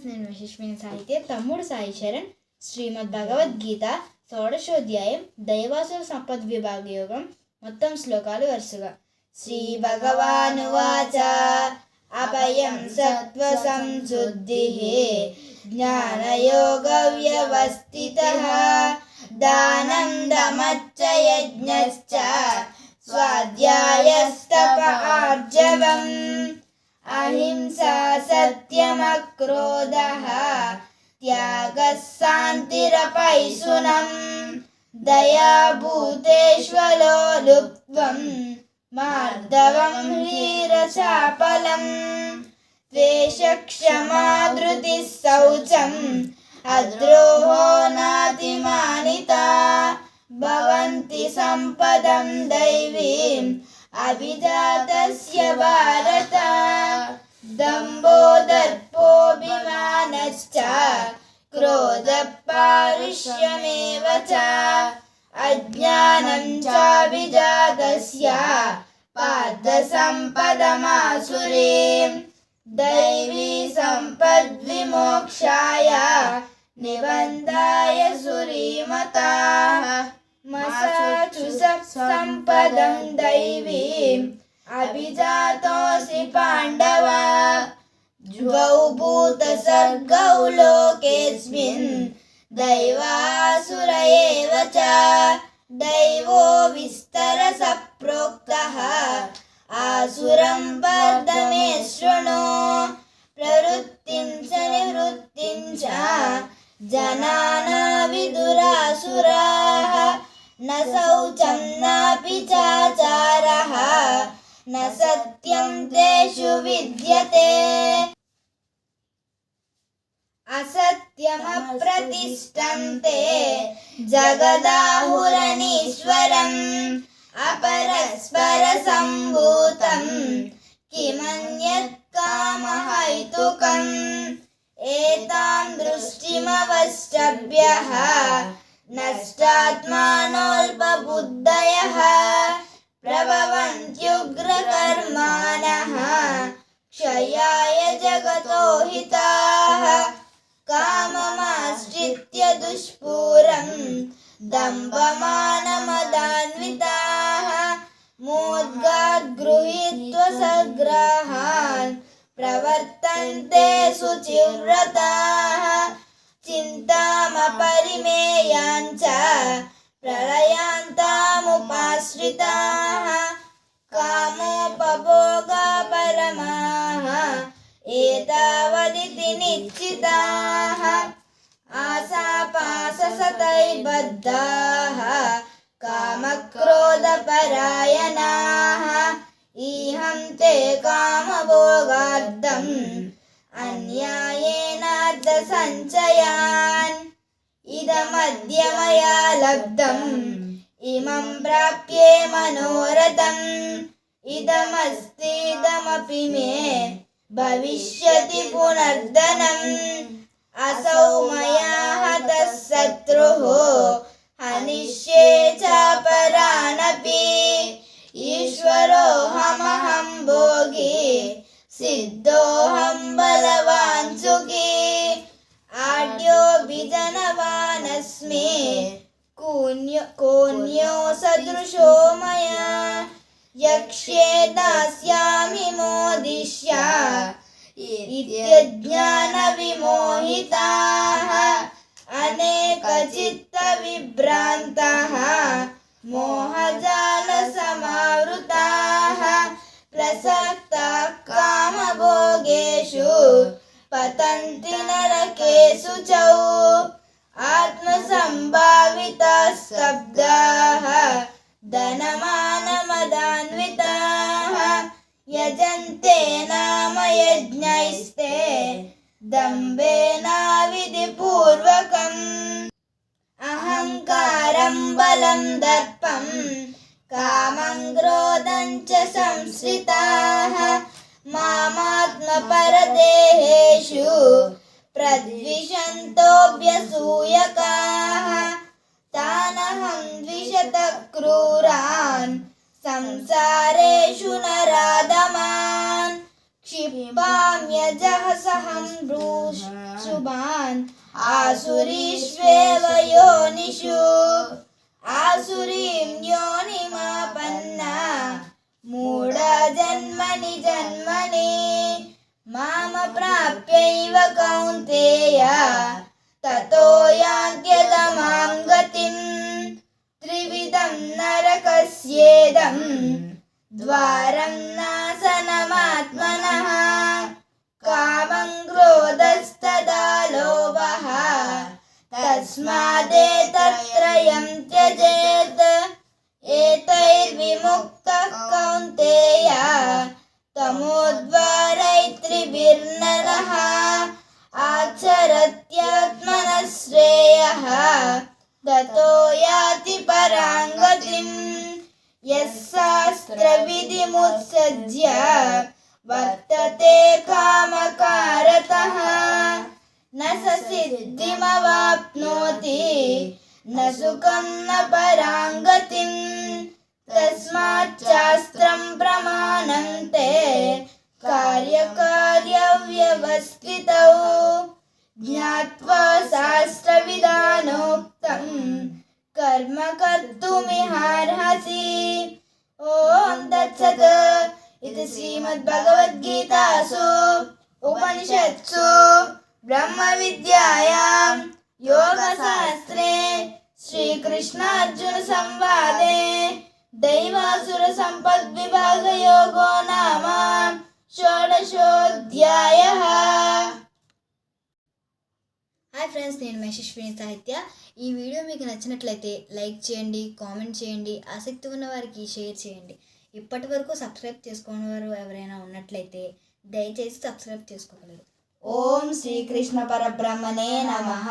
నేను యశస్విని సాహిత్య తమ్ముడు సాయి చరణ్. శ్రీమద్ భగవద్గీత షోడశోధ్యాయం దైవాసుర సంపద్విభాగ యోగం. మొత్తం శ్లోకాలు వరుసగా. శ్రీ భగవానువాచ అభయం సత్వ సంశుద్ధిః జ్ఞానయోగ వ్యవస్థితః దానం దమచ్చ యజ్ఞశ్చ స్వాధ్యాయస్తప ఆర్జవం అహింసా సత్యమక్రోధః త్యాగः శాంతిరపైశునం దయా భూతేష్వలో లుప్త్వం మార్దవం హ్రీరచాపలం ద్వేషక్షమా ధృతిః శౌచం అద్రోహో నాతిమానితా భవంతి సంపదం దైవీం అభిజాతస్య భారత దంభో దర్పోభిమానశ్చ క్రోధః పారుష్యమేవ చ అజ్ఞానం చాభిజాతస్య పార్థ సంపదమాసురీం దైవీ సంపద్విమోక్షాయ నిబంధాయ సురీమతాః మసాచు సంపదం దైవీం అభిజాతోసి పాండవ ద్వౌ భూత సర్గౌ లోకేస్మిన్ దైవాసుర ఏవ చ దైవో విస్తరస ప్రోక్తః ఆసురం పార్థ మే శృణు ప్రవృత్తిం చ నివృత్తిం చ జనానా విదురాసురాః న శౌచం నాపి చాచారః న సత్యం తేషు విద్యతే అసత్యమప్రతిష్టంతే జగదాహురనీశ్వరం అపరస్పర సంభూతం కిమన్యత్ కామహైతుకం ఏతాం దృష్టిమవష్టభ్యః నష్టాత్మానోల్పబుద్ధయః ప్రభవంత్యుగ్రకర్మాణః క్షయాయ జగతో హితాః కామమాశ్రిత్య దుష్పూరం దంభమానమదాన్వితాః మూఢ్గాద్ గృహీత్వ సగ్రాహాన్ ప్రవర్తంతే శుచివ్రతాః చింతామపరిమేయాञ्च ప్రళయాంతాముపాశ్రితాః కామోపభోగపరమాః ఏతావదితి నిశ్చితాః ఆశాపాశసతైర్బద్ధాః కామక్రోధపరాయణాః ఈహంతే కామభోగార్థం అన్యాయేనార్థసంచయాన్ ఇదమద్య మయా లబ్ధం ఇమం ప్రాప్యే మనోరథం ఇదమస్తిదమపి మే భవిష్యతి పునర్ధనం అసౌ మయా హతః శత్రుః హనిష్యే చాపరానపి ఈశ్వరోహమహం భోగి సిద్ధోహం బలవాన్ సుఖీ ఆడ్యోభిజనవానస్మి కోన్యో సదృశో మయా యక్ష్యే దాస్యామి మోదిష్య ఇత్యజ్ఞాన విమోహితాః అనేకచిత్త విభ్రాంతాః మోహజాల సమావృతాః ప్రసక్తాః కామభోగేషు పతంతి నరకేషు చౌ ఆత్మసంభావితాః స్తబ్ధాః ధనమానమదాన్వితాః యజంతే నామ యజ్ఞైస్తే దంభేనావిధిపూర్వకం అహంకారం బలం దర్పం కామం క్రోధం చ సంశ్రితాః మామాత్మపరదేహేషు ప్రద్విషంతోऽభ్యసూయకాః తానహం ద్విషతః క్రూరాన్ సంసారేషు నరాధమాన్ క్షిపామ్యజహసహం शुभान् आसुरीष्वेव योनिषु आसुरीं योनिमापन्ना मूढा जन्मनि जन्मनि मामप्राप्यैव कौन्तेय ततो यान्त्यधमां गतिं त्रिविधं नरकस्येदं द्वारं नाशनमात्मनः कामं क्रोधस्तथा लोभः तस्मादेतत्त्रयं त्यजेत् एतैर्विमुक्तः कौन्तेय तमोद्वारैस्त्रिभिर्नरः आचरत्यात्मनः श्रेयः ततो याति परां गतिम् यः शास्त्रविधिमुत्सृज्य वर्तते कामकारतः न स सिद्धिमवाप्नोति न सुखं न परां गतिम् तस्मात् शास्त्रं प्रमाणं ते कार्यकार्यव्यवस्थितौ ज्ञात्वा शास्त्रविधानोक्तं कर्म कर्तुमिहार्हसि। ॐ तत्सत्। इति श्रीमद्भगवद्गीतासु उपनिषत्सु ब्रह्मविद्यायां योगशास्त्रे श्रीकृष्णार्जुनसंवादे दैवासुरसम्पद्विभागयोगो नाम షోడశోధ్యాయః। హాయ్ ఫ్రెండ్స్, నేను యశస్విని సాహిత్య. ఈ వీడియో మీకు నచ్చినట్లయితే లైక్ చేయండి, కామెంట్ చేయండి, ఆసక్తి ఉన్న వారికి షేర్ చేయండి. ఇప్పటి వరకు సబ్స్క్రైబ్ చేసుకోని వారు ఎవరైనా ఉన్నట్లయితే దయచేసి సబ్స్క్రైబ్ చేసుకోగలరు. ఓం శ్రీకృష్ణ పరబ్రహ్మణే నమః.